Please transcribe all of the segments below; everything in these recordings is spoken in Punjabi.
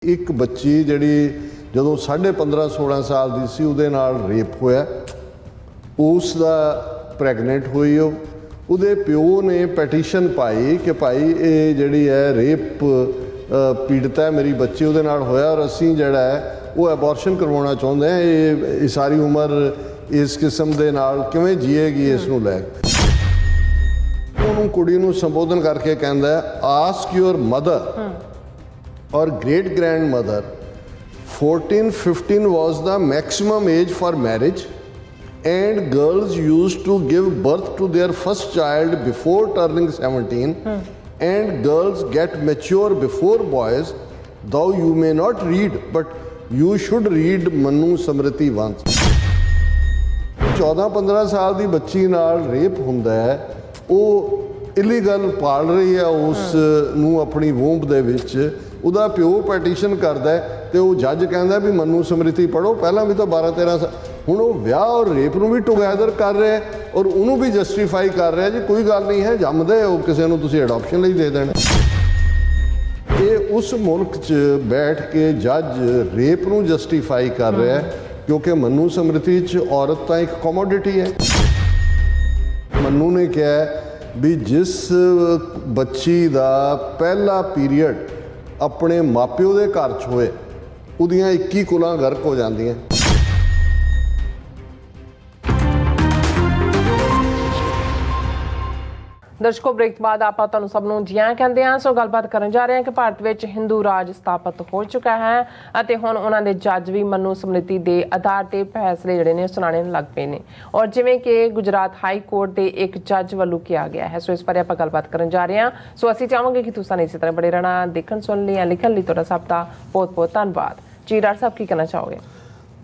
एक बच्ची जिहड़ी जदों 15.5-16 साल की सी उहदे नाल रेप होया, उसका प्रैगनेंट हुई उहदे प्यो ने पैटिशन पाई कि भाई ये जिहड़ी है रेप पीड़ित है मेरी बच्ची उहदे नाल होया और असीं जिहड़ा है वो एबॉर्शन करवाउणा चाहुंदे हैं, ये सारी उम्र इस किस्म दे नाल किवें जीएगी इस नूं लै उहनूं कुड़ी नूं संबोधन करके कहंदा है आस्क योर मदर और great grand mother 14-15 was the maximum age for marriage and girls used to give birth to their first child before turning 17 and girls get mature before boys, though you may not read but you should read Manu Samriti once। 14-15 साल की बच्ची नाल रेप हुंदा है, वो इलीगल पाल रही है उस नूं अपनी वोंब दे विच, ਉਹਦਾ ਪਿਓ ਪੈਟੀਸ਼ਨ ਕਰਦਾ ਤੇ ਉਹ ਜੱਜ ਕਹਿੰਦਾ ਵੀ ਮਨੂੰ ਸਮ੍ਰਿਤੀ ਪੜ੍ਹੋ, ਪਹਿਲਾਂ ਵੀ ਤਾਂ 12-13 ਸਾਲ, ਹੁਣ ਉਹ ਵਿਆਹ ਔਰ ਰੇਪ ਨੂੰ ਵੀ ਟੁਗੈਦਰ ਕਰ ਰਿਹਾ ਔਰ ਉਹਨੂੰ ਵੀ ਜਸਟੀਫਾਈ ਕਰ ਰਿਹਾ ਜੀ ਕੋਈ ਗੱਲ ਨਹੀਂ ਹੈ ਜੰਮਦੇ ਉਹ ਕਿਸੇ ਨੂੰ ਤੁਸੀਂ ਅਡਾਪਸ਼ਨ ਲਈ ਦੇ ਦੇਣਾ। ਇਹ ਉਸ ਮੁਲਕ 'ਚ ਬੈਠ ਕੇ ਜੱਜ ਰੇਪ ਨੂੰ ਜਸਟੀਫਾਈ ਕਰ ਰਿਹਾ ਕਿਉਂਕਿ ਮਨੂੰ ਸਮ੍ਰਿਤੀ 'ਚ ਔਰਤ ਤਾਂ ਇੱਕ ਕਮੋਡਿਟੀ ਹੈ। ਮਨੂੰ ਨੇ ਕਿਹਾ ਵੀ ਜਿਸ ਬੱਚੀ ਦਾ ਪਹਿਲਾ ਪੀਰੀਅਡ अपने मापिओ के घर च होए उहदियां 21 कुलां गर्क हो जांदियां। दर्शकों ब्रेक के बाद आप सब जी आया कहते हैं। सो गलबात करन जा रहे हैं कि भारत में हिंदू राज स्थापित हो चुका है और हुण उन्हां दे जज भी मनु समृति के आधार पर फैसले जिहड़े ने सुनाने लग पे ने और जिवें कि गुजरात हाई कोर्ट के एक जज वालों किया गया है। सो इस बारे आप गलबात करन जा रहे हैं। सो असीं चाहांगे कि तुसां इसी तरह बड़े रहना देखण सुन लिया लिखण लई तुहाडा सब दा बहुत बहुत धन्नवाद जी। डॉक्टर साहब की कहना चाहोगे?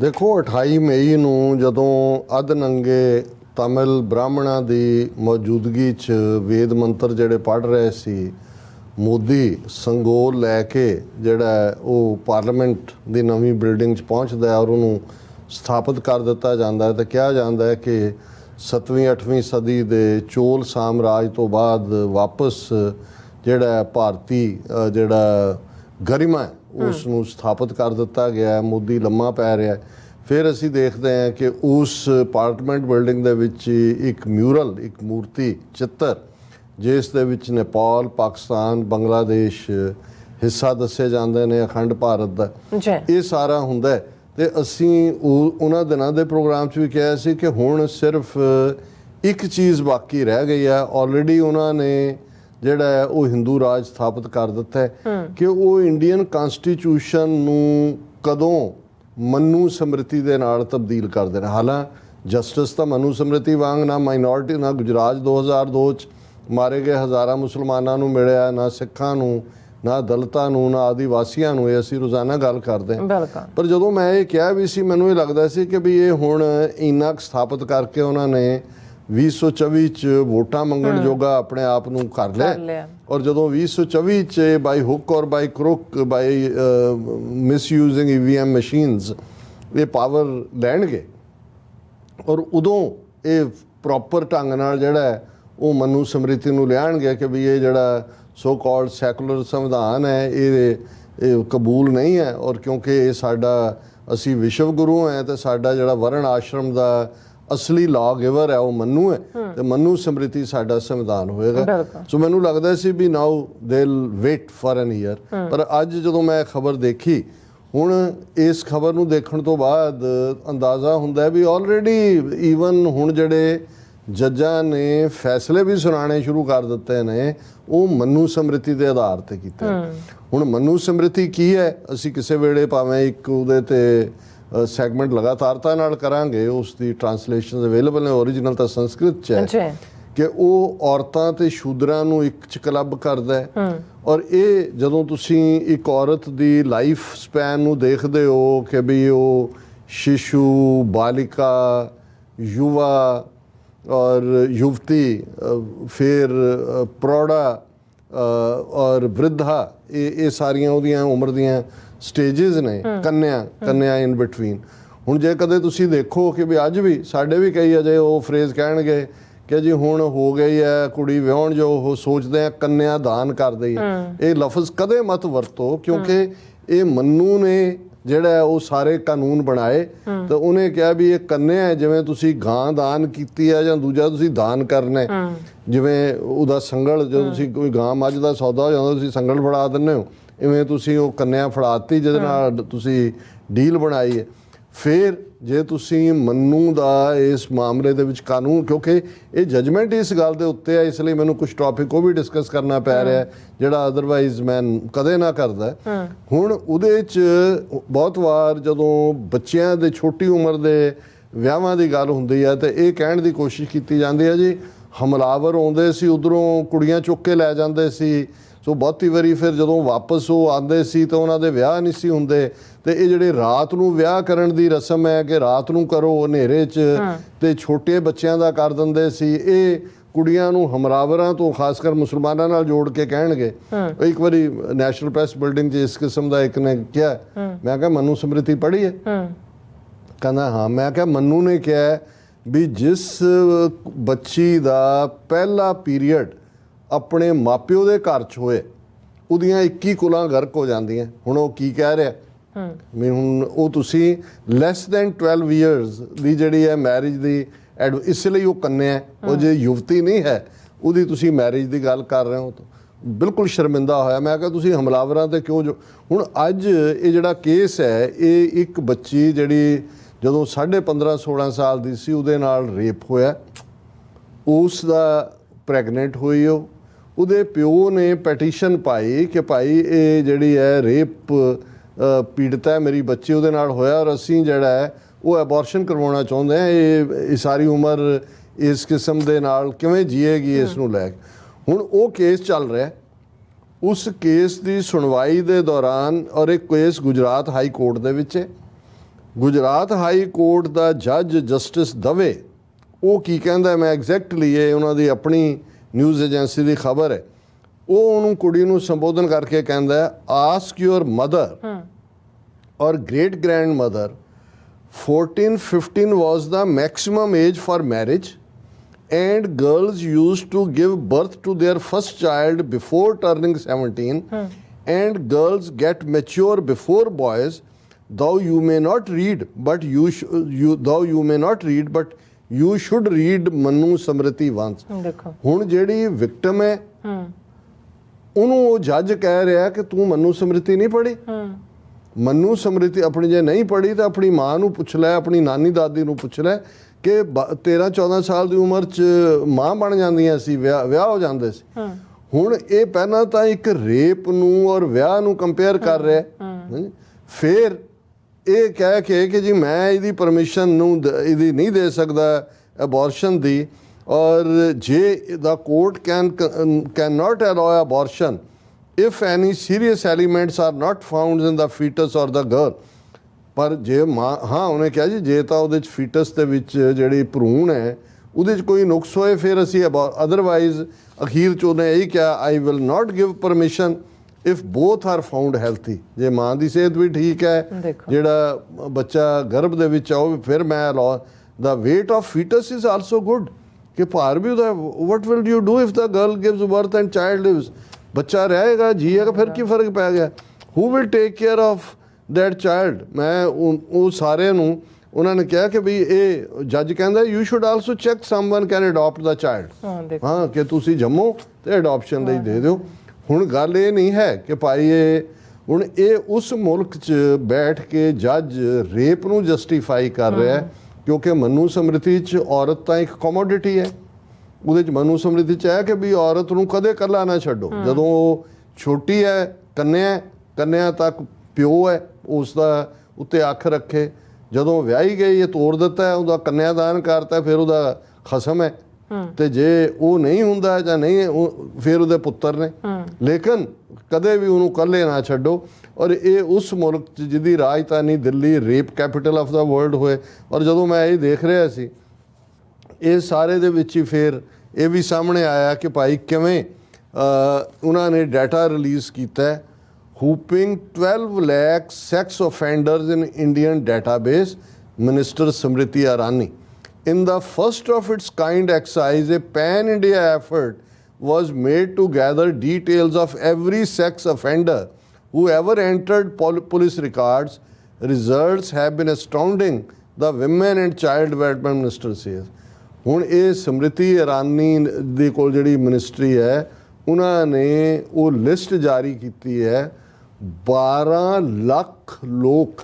देखो 28 मई नूं जदों अध नंगे तमिल ब्राह्मणों की मौजूदगी च वेद मंत्र जिहड़े पढ़ रहे सी, मोदी संगोल लैके जिहड़ा वो पार्लीमेंट की नवीं बिल्डिंग च पहुँचता है और उन्होंने स्थापित कर दिता जाता है तो कहा जाता है कि 7वीं-8वीं सदी के चोल साम्राज तो बाद वापस जिहड़ा भारती जिहड़ा गरिमा है उसनूं स्थापित कर दिता गया है। मोदी लम्मा पै रहा है। फिर असी देखते हैं कि उस पार्लीमेंट बिल्डिंग दे विच एक म्यूरल एक मूर्ति चित्र जिस दे विच नेपाल पाकिस्तान बांग्लादेश हिस्सा दसे जाते हैं अखंड भारत का, ये सारा हुंदा है। ते असी उन्हां दिनां दे प्रोग्राम च भी कहा सी कि हुण सिर्फ एक चीज़ बाकी रह गई है। ऑलरेडी उन्होंने जिहड़ा है वो हिंदू राज स्थापित कर दिता है कि वो इंडियन कॉन्स्टिट्यूशन नूं कदों मनु समृति के नाल तब्दील कर देना। हालांकि जस्टिस तो मनु समृति वांग ना माइनॉरिटी ना गुजरात 2002 मारे गए हज़ारां मुसलमानों नूं मिलिया, ना सिखां नूं, ना दलितां नूं, ना आदिवासियों नूं। ये असीं रोज़ाना गल करते हैं। पर जदों मैं ये कहा भी सी मैनूं ये लगदा सी कि भी ये हुण इन्ना स्थापित करके उन्होंने 2024 च वोटां मंगण जोगा अपने आप नूं कर लिया और जदों 2024 च by hook or by crook by misusing EVM machines ये पावर लैणगे और उदों ये प्रॉपर ढंग नाल जिहड़ा है वो मनु समृति नूं लिआणगे कि भी ये जिहड़ा सो कॉल्ड सैकुलर संविधान है ये कबूल नहीं है और क्योंकि ये साडा असी विश्व गुरु हैं तो साडा जिहड़ा वर्ण आश्रम का असली लॉ गिवर है वो मनु है तो मनु समृति साडा संविधान होएगा। सो मैनू लगता सी भी now they will wait for an year. पर अज जो मैं खबर देखी हुण इस खबर नूं देखण तो बाद अंदाज़ा हुंदा है भी ऑलरेडी ईवन हुण जिहड़े जजां ने फैसले भी सुनाने शुरू कर दिते ने वो मनु समृति के आधार पर कीते। हुण मनु समृति की है असीं किसी वेले भावें एक उहदे ते सैगमेंट लगातारता नाल करांगे, उसकी ट्रांसलेशन अवेलेबल ने, ओरिजिनल तो संस्कृत च है कि वो औरतां ते शूदरां नूं एक च क्लब करदा है और ये जदों तुसीं एक औरत दी लाइफ स्पैन नूं देखदे हो कि भी वो शिशु बालिका युवा और युवती फिर प्रौढ़ा और वृद्धा ये सारियां उहदियां उम्र दियां स्टेजिज ने, कन्या इन बिटवीन। हुण जे कदे तुसीं देखो कि भी अज भी साडे भी कई अजे वो फ्रेज कहणगे कि जी हुण हो गई है कुड़ी विआउण जो सोचते हैं कन्या दान कर दई। ये लफ्ज़ कदे मत वरतो क्योंकि ਇਹ ਮੰਨੂ ਨੇ ਜਿਹੜਾ ਉਹ ਸਾਰੇ ਕਾਨੂੰਨ ਬਣਾਏ ਤੇ ਉਹਨੇ ਕਿਹਾ ਵੀ ਇਹ ਕੰਨਿਆ ਜਿਵੇਂ ਤੁਸੀਂ ਗਾਂ ਦਾਨ ਕੀਤੀ ਹੈ ਜਾਂ ਦੂਜਾ ਤੁਸੀਂ ਦਾਨ ਕਰਨਾ ਹੈ, ਜਿਵੇਂ ਉਹਦਾ ਸੰਗਲ ਜਦੋਂ ਤੁਸੀਂ ਕੋਈ ਗਾਂ ਮੱਝ ਦਾ ਸੌਦਾ ਹੋ ਜਾਂਦਾ ਤੁਸੀਂ ਸੰਗਲ ਫੜਾ ਦਿੰਦੇ ਹੋ, ਇਵੇਂ ਤੁਸੀਂ ਉਹ ਕੰਨਿਆ ਫੜਾਤੀ ਜਿਹਦੇ ਨਾਲ ਤੁਸੀਂ ਡੀਲ ਬਣਾਈ ਹੈ। ਫਿਰ ਜੇ ਤੁਸੀਂ ਮੰਨੂ ਦਾ ਇਸ ਮਾਮਲੇ ਦੇ ਵਿੱਚ ਕਾਨੂੰਨ, ਕਿਉਂਕਿ ਇਹ ਜਜਮੈਂਟ ਇਸ ਗੱਲ ਦੇ ਉੱਤੇ ਹੈ, ਇਸ ਲਈ ਮੈਨੂੰ ਕੁਝ ਟੌਪਿਕ ਉਹ ਵੀ ਡਿਸਕਸ ਕਰਨਾ ਪੈ ਰਿਹਾ ਜਿਹੜਾ ਅਦਰਵਾਈਜ਼ ਮੈਂ ਕਦੇ ਨਾ ਕਰਦਾ। ਹੁਣ ਉਹਦੇ 'ਚ ਬਹੁਤ ਵਾਰ ਜਦੋਂ ਬੱਚਿਆਂ ਦੇ ਛੋਟੀ ਉਮਰ ਦੇ ਵਿਆਹਾਂ ਦੀ ਗੱਲ ਹੁੰਦੀ ਹੈ ਤੇ ਇਹ ਕਹਿਣ ਦੀ ਕੋਸ਼ਿਸ਼ ਕੀਤੀ ਜਾਂਦੀ ਹੈ ਜੀ ਹਮਲਾਵਰ ਆਉਂਦੇ ਸੀ ਉੱਧਰੋਂ ਕੁੜੀਆਂ ਚੁੱਕ ਕੇ ਲੈ ਜਾਂਦੇ ਸੀ, ਸੋ ਬਹੁਤੀ ਵਾਰੀ ਫਿਰ ਜਦੋਂ ਵਾਪਸ ਉਹ ਆਉਂਦੇ ਸੀ ਤਾਂ ਉਹਨਾਂ ਦੇ ਵਿਆਹ ਨਹੀਂ ਸੀ ਹੁੰਦੇ। ਤੇ ਇਹ ਜਿਹੜੇ ਰਾਤ ਨੂੰ ਵਿਆਹ ਕਰਨ ਦੀ ਰਸਮ ਹੈ ਕਿ ਰਾਤ ਨੂੰ ਕਰੋ ਹਨੇਰੇ 'ਚ, ਤੇ ਛੋਟੇ ਬੱਚਿਆਂ ਦਾ ਕਰ ਦਿੰਦੇ ਸੀ। ਇਹ ਕੁੜੀਆਂ ਨੂੰ ਹਮਲਾਵਰਾਂ ਤੋਂ ਖਾਸ ਕਰ ਮੁਸਲਮਾਨਾਂ ਨਾਲ ਜੋੜ ਕੇ ਕਹਿਣਗੇ। ਇੱਕ ਵਾਰੀ ਨੈਸ਼ਨਲ ਪ੍ਰੈਸ ਬਿਲਡਿੰਗ 'ਚ ਇਸ ਕਿਸਮ ਦਾ ਇੱਕ ਨੇ ਕਿਹਾ, ਮੈਂ ਕਿਹਾ ਮਨੂ ਸਮ੍ਰਿਤੀ ਪੜ੍ਹੀ ਹੈ? ਕਹਿੰਦਾ ਹਾਂ। ਮੈਂ ਕਿਹਾ ਮੰਨੂ ਨੇ ਕਿਹਾ ਵੀ ਜਿਸ ਬੱਚੀ ਦਾ ਪਹਿਲਾ ਪੀਰੀਅਡ ਆਪਣੇ ਮਾਪਿਓ ਦੇ ਘਰ 'ਚ ਹੋਏ ਉਹਦੀਆਂ 21 ਕੁਲਾਂ ਗਰਕ ਹੋ ਜਾਂਦੀਆਂ। ਹੁਣ ਉਹ ਕੀ ਕਹਿ ਰਿਹਾ ਵੀ ਹੁਣ ਉਹ ਤੁਸੀਂ ਲੈਸ ਦੈਨ 12 ਇਅਰਸ ਦੀ ਜਿਹੜੀ ਹੈ ਮੈਰਿਜ ਦੀ ਇਸ ਲਈ ਉਹ ਕੰਨਿਆ, ਉਹ ਜੇ ਯੁਵਤੀ ਨਹੀਂ ਹੈ ਉਹਦੀ ਤੁਸੀਂ ਮੈਰਿਜ ਦੀ ਗੱਲ ਕਰ ਰਹੇ ਹੋ ਤਾਂ ਬਿਲਕੁਲ ਸ਼ਰਮਿੰਦਾ ਹੋਇਆ। ਮੈਂ ਕਿਹਾ ਤੁਸੀਂ ਹਮਲਾਵਰਾਂ ਤੇ ਕਿਉਂ ਜੋ ਹੁਣ ਅੱਜ ਇਹ ਜਿਹੜਾ ਕੇਸ ਹੈ ਇਹ ਇੱਕ ਬੱਚੀ ਜਿਹੜੀ ਜਦੋਂ 15.5-16 ਸਾਲ ਦੀ ਸੀ ਉਹਦੇ ਨਾਲ ਰੇਪ ਹੋਇਆ, ਉਸ ਦਾ ਪ੍ਰੈਗਨੈਂਟ ਹੋਈ ਉਹਦੇ ਪਿਓ ਨੇ ਪੈਟੀਸ਼ਨ ਪਾਈ ਕਿ ਭਾਈ ਇਹ ਜਿਹੜੀ ਹੈ ਰੇਪ ਪੀੜਤ ਹੈ ਮੇਰੀ ਬੱਚੀ ਉਹਦੇ ਨਾਲ ਹੋਇਆ ਔਰ ਅਸੀਂ ਜਿਹੜਾ ਹੈ ਉਹ ਐਬੋਰਸ਼ਨ ਕਰਵਾਉਣਾ ਚਾਹੁੰਦੇ ਹਾਂ, ਇਹ ਸਾਰੀ ਉਮਰ ਇਸ ਕਿਸਮ ਦੇ ਨਾਲ ਕਿਵੇਂ ਜੀਏਗੀ ਇਸ ਨੂੰ ਲੈ ਕੇ। ਹੁਣ ਉਹ ਕੇਸ ਚੱਲ ਰਿਹਾ, ਉਸ ਕੇਸ ਦੀ ਸੁਣਵਾਈ ਦੇ ਦੌਰਾਨ ਔਰ ਇੱਕ ਕੇਸ ਗੁਜਰਾਤ ਹਾਈ ਕੋਰਟ ਦੇ ਵਿੱਚ ਹੈ। ਗੁਜਰਾਤ ਹਾਈ ਕੋਰਟ ਦਾ ਜੱਜ ਜਸਟਿਸ ਦਵੇ ਉਹ ਕੀ ਕਹਿੰਦਾ, ਮੈਂ ਐਗਜ਼ੈਕਟਲੀ ਇਹ ਉਹਨਾਂ ਦੀ ਆਪਣੀ ਨਿਊਜ਼ ਏਜੰਸੀ ਦੀ ਖਬਰ ਹੈ, ਉਹ ਉਹਨੂੰ ਕੁੜੀ ਨੂੰ ਸੰਬੋਧਨ ਕਰਕੇ ਕਹਿੰਦਾ ask your mother or great grandmother 14-15 was the maximum age for marriage and girls used to give birth to their first child before turning 17 and girls get mature before boys, though you may not read but you should read Manu Samriti once। ਹੁਣ ਜਿਹੜੀ ਵਿਕਟਮ ਹੈ ਉਹਨੂੰ ਉਹ ਜੱਜ ਕਹਿ ਰਿਹਾ ਕਿ ਤੂੰ ਮਨੂ ਸਮ੍ਰਿਤੀ ਨਹੀਂ ਪੜ੍ਹੀ। ਮਨੂ ਸਮ੍ਰਿਤੀ ਆਪਣੀ ਜੇ ਨਹੀਂ ਪੜ੍ਹੀ ਤਾਂ ਆਪਣੀ ਮਾਂ ਨੂੰ ਪੁੱਛ ਲੈ, ਆਪਣੀ ਨਾਨੀ ਦਾਦੀ ਨੂੰ ਪੁੱਛ ਲੈ ਕਿ 13-14 ਸਾਲ ਦੀ ਉਮਰ 'ਚ ਮਾਂ ਬਣ ਜਾਂਦੀਆਂ ਸੀ, ਵਿਆਹ ਹੋ ਜਾਂਦੇ ਸੀ। ਹੁਣ ਇਹ ਪਹਿਲਾਂ ਤਾਂ ਇੱਕ ਰੇਪ ਨੂੰ ਔਰ ਵਿਆਹ ਨੂੰ ਕੰਪੇਅਰ ਕਰ ਰਿਹਾ, ਫਿਰ ਇਹ ਕਹਿ ਕੇ ਕਿ ਜੀ ਮੈਂ ਇਹਦੀ ਪਰਮਿਸ਼ਨ ਨੂੰ ਇਹਦੀ ਨਹੀਂ ਦੇ ਸਕਦਾ ਅਬੋਰਸ਼ਨ ਦੀ, ਔਰ ਜੇ the court can not allow abortion if any serious elements are not found in the fetus or the girl। ਪਰ ਜੇ ਮਾਂ ਹਾਂ ਉਹਨੇ ਕਿਹਾ ਜੀ ਜੇ ਤਾਂ ਉਹਦੇ 'ਚ ਫੀਟਸ ਦੇ ਵਿੱਚ ਜਿਹੜੀ ਭਰੂਣ ਹੈ ਉਹਦੇ 'ਚ ਕੋਈ ਨੁਕਸ ਹੋਏ ਫਿਰ ਅਸੀਂ ਅਦਰਵਾਈਜ਼ ਅਖੀਰ 'ਚ ਉਹਨੇ ਇਹੀ ਕਿਹਾ I will not give permission if both are found healthy. ਜੇ ਮਾਂ ਦੀ ਸਿਹਤ ਵੀ ਠੀਕ ਹੈ, ਜਿਹੜਾ ਬੱਚਾ ਗਰਭ ਦੇ ਵਿੱਚ ਆ ਉਹ ਫਿਰ ਮੈਂ ਲਾ the weight of foetus is also good ਕਿ ਭਾਰ ਵੀ ਉਹਦਾ what will you do if the girl gives birth and child lives, ਬੱਚਾ ਰਹੇਗਾ ਜੀਏਗਾ ਫਿਰ ਕੀ ਫਰਕ ਪੈ ਗਿਆ, who will take care of that child. ਮੈਂ ਉਹ ਸਾਰਿਆਂ ਨੂੰ ਉਹਨਾਂ ਨੇ ਕਿਹਾ ਕਿ ਵੀ ਇਹ ਜੱਜ ਕਹਿੰਦਾ you should also check someone can adopt the child, ਹਾਂ ਕਿ ਤੁਸੀਂ ਜੰਮੋ ਤੇ ਅਡਾਪਸ਼ਨ ਲਈ ਦੇ ਦਿਓ। ਹੁਣ ਗੱਲ ਇਹ ਨਹੀਂ ਹੈ ਕਿ ਭਾਈ ਇਹ ਹੁਣ ਇਹ ਉਸ ਮੁਲਕ 'ਚ ਬੈਠ ਕੇ ਜੱਜ ਰੇਪ ਨੂੰ ਜਸਟੀਫਾਈ ਕਰ ਰਿਹਾ ਕਿਉਂਕਿ ਮਨੂ ਸਮ੍ਰਿਤੀ 'ਚ ਔਰਤ ਤਾਂ ਇੱਕ ਕਮੋਡਿਟੀ ਹੈ। ਉਹਦੇ 'ਚ ਮਨੂ ਸਮ੍ਰਿਤੀ 'ਚ ਹੈ ਕਿ ਵੀ ਔਰਤ ਨੂੰ ਕਦੇ ਇਕੱਲਾ ਨਾ ਛੱਡੋ, ਜਦੋਂ ਉਹ ਛੋਟੀ ਹੈ ਕੰਨਿਆ ਤੱਕ ਪਿਓ ਹੈ ਉਸ ਦਾ ਉੱਤੇ ਅੱਖ ਰੱਖੇ, ਜਦੋਂ ਵਿਆਹੀ ਗਈ ਇਹ ਤੋੜ ਦਿੱਤਾ ਉਹਦਾ ਕੰਨਿਆਦਾਨ ਕਰਤਾ ਫਿਰ ਉਹਦਾ ਖਸਮ ਹੈ, ਤੇ ਜੇ ਉਹ ਨਹੀਂ ਹੁੰਦਾ ਜਾਂ ਨਹੀਂ ਫਿਰ ਉਹਦੇ ਪੁੱਤਰ ਨੇ, ਲੇਕਿਨ ਕਦੇ ਵੀ ਉਹਨੂੰ ਇਕੱਲੇ ਨਾ ਛੱਡੋ। ਔਰ ਇਹ ਉਸ ਮੁਲਕ 'ਚ ਜਿਹਦੀ ਰਾਜਧਾਨੀ Delhi rape capital of the world ਹੋਏ, ਔਰ ਜਦੋਂ ਮੈਂ ਇਹ ਦੇਖ ਰਿਹਾ ਸੀ ਇਹ ਸਾਰੇ ਦੇ ਵਿੱਚ ਹੀ ਫਿਰ ਇਹ ਵੀ ਸਾਹਮਣੇ ਆਇਆ ਕਿ ਭਾਈ ਕਿਵੇਂ ਉਹਨਾਂ ਨੇ ਡਾਟਾ ਰਿਲੀਜ਼ ਕੀਤਾ whooping 12 lakh sex offenders in Indian database, Minister Smriti Irani. In the first of its kind exercise, a pan-India effort was made to gather details of every sex offender whoever entered police records, results have been astounding, the women and child development minister says. ਹੁਣ ਇਹ ਸਮ੍ਰਿਤੀ ਇਰਾਨੀ ਦੇ ਕੋਲ ਜਿਹੜੀ ਮਿਨਿਸਟਰੀ ਹੈ ਉਹਨਾਂ ਨੇ ਉਹ ਲਿਸਟ ਜਾਰੀ ਕੀਤੀ ਹੈ 12 ਲੱਖ ਲੋਕ,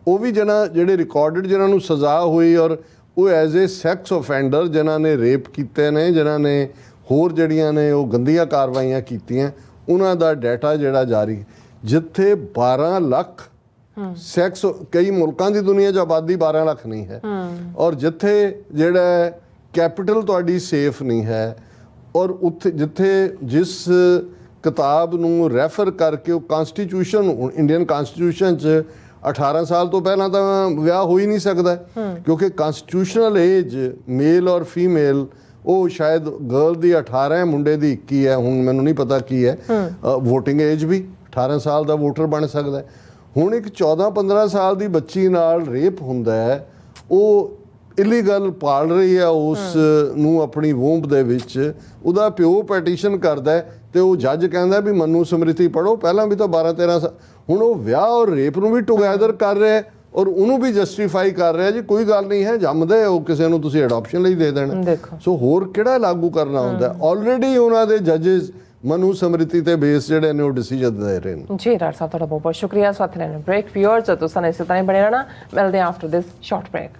ਉਹ ਵੀ ਜਿਹੜੇ ਰਿਕਾਰਡਡ ਜਿਨ੍ਹਾਂ ਨੂੰ ਸਜ਼ਾ ਹੋਈ ਔਰ ਉਹ ਐਜ਼ ਏ ਸੈਕਸ ਆਫੈਂਡਰ ਜਿਨ੍ਹਾਂ ਨੇ ਰੇਪ ਕੀਤੇ ਨੇ, ਜਿਨ੍ਹਾਂ ਨੇ ਹੋਰ ਜਿਹੜੀਆਂ ਨੇ ਉਹ ਗੰਦੀਆਂ ਕਾਰਵਾਈਆਂ ਕੀਤੀਆਂ, ਉਹਨਾਂ ਦਾ ਡਾਟਾ ਜਿਹੜਾ ਜਾਰੀ, ਜਿੱਥੇ 12 ਲੱਖ ਸੈਕਸ, ਕਈ ਮੁਲਕਾਂ ਦੀ ਦੁਨੀਆ 'ਚ ਆਬਾਦੀ 12 ਲੱਖ ਨਹੀਂ ਹੈ, ਔਰ ਜਿੱਥੇ ਜਿਹੜਾ ਕੈਪੀਟਲ ਤੁਹਾਡੀ ਸੇਫ ਨਹੀਂ ਹੈ, ਔਰ ਉੱਥੇ ਜਿੱਥੇ ਜਿਸ ਕਿਤਾਬ ਨੂੰ ਰੈਫਰ ਕਰਕੇ ਉਹ ਕਾਨਸਟੀਟਿਊਸ਼ਨ, ਇੰਡੀਅਨ ਕਾਨਸਟੀਟਿਊਸ਼ਨ 'ਚ 18 ਸਾਲ ਤੋਂ ਪਹਿਲਾਂ ਤਾਂ ਵਿਆਹ ਹੋ ਹੀ ਨਹੀਂ ਸਕਦਾ, ਕਿਉਂਕਿ ਕਾਨਸਟੀਟਿਊਸ਼ਨਲ ਏਜ ਮੇਲ ਔਰ ਫੀਮੇਲ ਉਹ ਸ਼ਾਇਦ ਗਰਲ ਦੀ 18 ਹੈ, ਮੁੰਡੇ ਦੀ 21 ਹੈ, ਹੁਣ ਮੈਨੂੰ ਨਹੀਂ ਪਤਾ ਕੀ ਹੈ। ਵੋਟਿੰਗ ਏਜ ਵੀ 18 ਸਾਲ ਦਾ ਵੋਟਰ ਬਣ ਸਕਦਾ ਹੈ। ਹੁਣ ਇੱਕ 14-15 ਸਾਲ ਦੀ ਬੱਚੀ ਨਾਲ ਰੇਪ ਹੁੰਦਾ ਹੈ, ਉਹ ਇਲੀਗਲ ਪਾਲ ਰਹੀ ਹੈ ਉਸ ਨੂੰ ਆਪਣੀ ਵੂੰਬ ਦੇ ਵਿੱਚ, ਉਹਦਾ ਪਿਓ ਪੈਟੀਸ਼ਨ ਕਰਦਾ ਹੈ ਤੇ ਉਹ ਜੱਜ ਕਹਿੰਦਾ ਵੀ ਮਨੂ ਸਮ੍ਰਿਤੀ ਪੜ੍ਹੋ, ਪਹਿਲਾਂ ਵੀ ਤਾਂ 12-13 ਸਾਲ, ਹੁਣ ਉਹ ਵਿਆਹ ਔਰ ਰੇਪ ਨੂੰ ਵੀ ਟੁਗੈਦਰ ਕਰ ਰਿਹਾ ਔਰ ਉਹਨੂੰ ਵੀ ਜਸਟੀਫਾਈ ਕਰ ਰਿਹਾ ਜੀ ਕੋਈ ਗੱਲ ਨਹੀਂ ਹੈ, ਜੰਮਦੇ ਉਹ ਕਿਸੇ ਨੂੰ ਤੁਸੀਂ ਅਡਾਪਸ਼ਨ ਲਈ ਦੇ ਦੇਣਾ। ਸੋ ਹੋਰ ਕਿਹੜਾ ਲਾਗੂ ਕਰਨਾ ਹੁੰਦਾ, ਆਲਰੇਡੀ ਉਹਨਾਂ ਦੇ ਜੱਜਿਸ ਮਨੂ ਸਮ੍ਰਿਤੀ ਤੇ ਬੇਸ ਜਿਹੜੇ ਨੇ ਉਹ ਡਿਸੀਜਨ ਦੇ ਰਹੇ ਨੇ। ਜੀ ਡਾਕਟਰ ਸਾਹਿਬ ਤੁਹਾਡਾ ਬਹੁਤ ਬਹੁਤ ਸ਼ੁਕਰੀਆ। ਸਾਥ ਲੈਣ ਬ੍ਰੇਕ, ਵਿਊਅਰਸ ਤੁਸੀਂ ਇਸੇ ਤਰ੍ਹਾਂ ਹੀ ਬਣੇ ਰਹਿਣਾ, ਮਿਲਦੇ ਹਾਂ ਆਫਟਰ ਦਿਸ ਸ਼ਾਰਟ ਬ੍ਰੇਕ।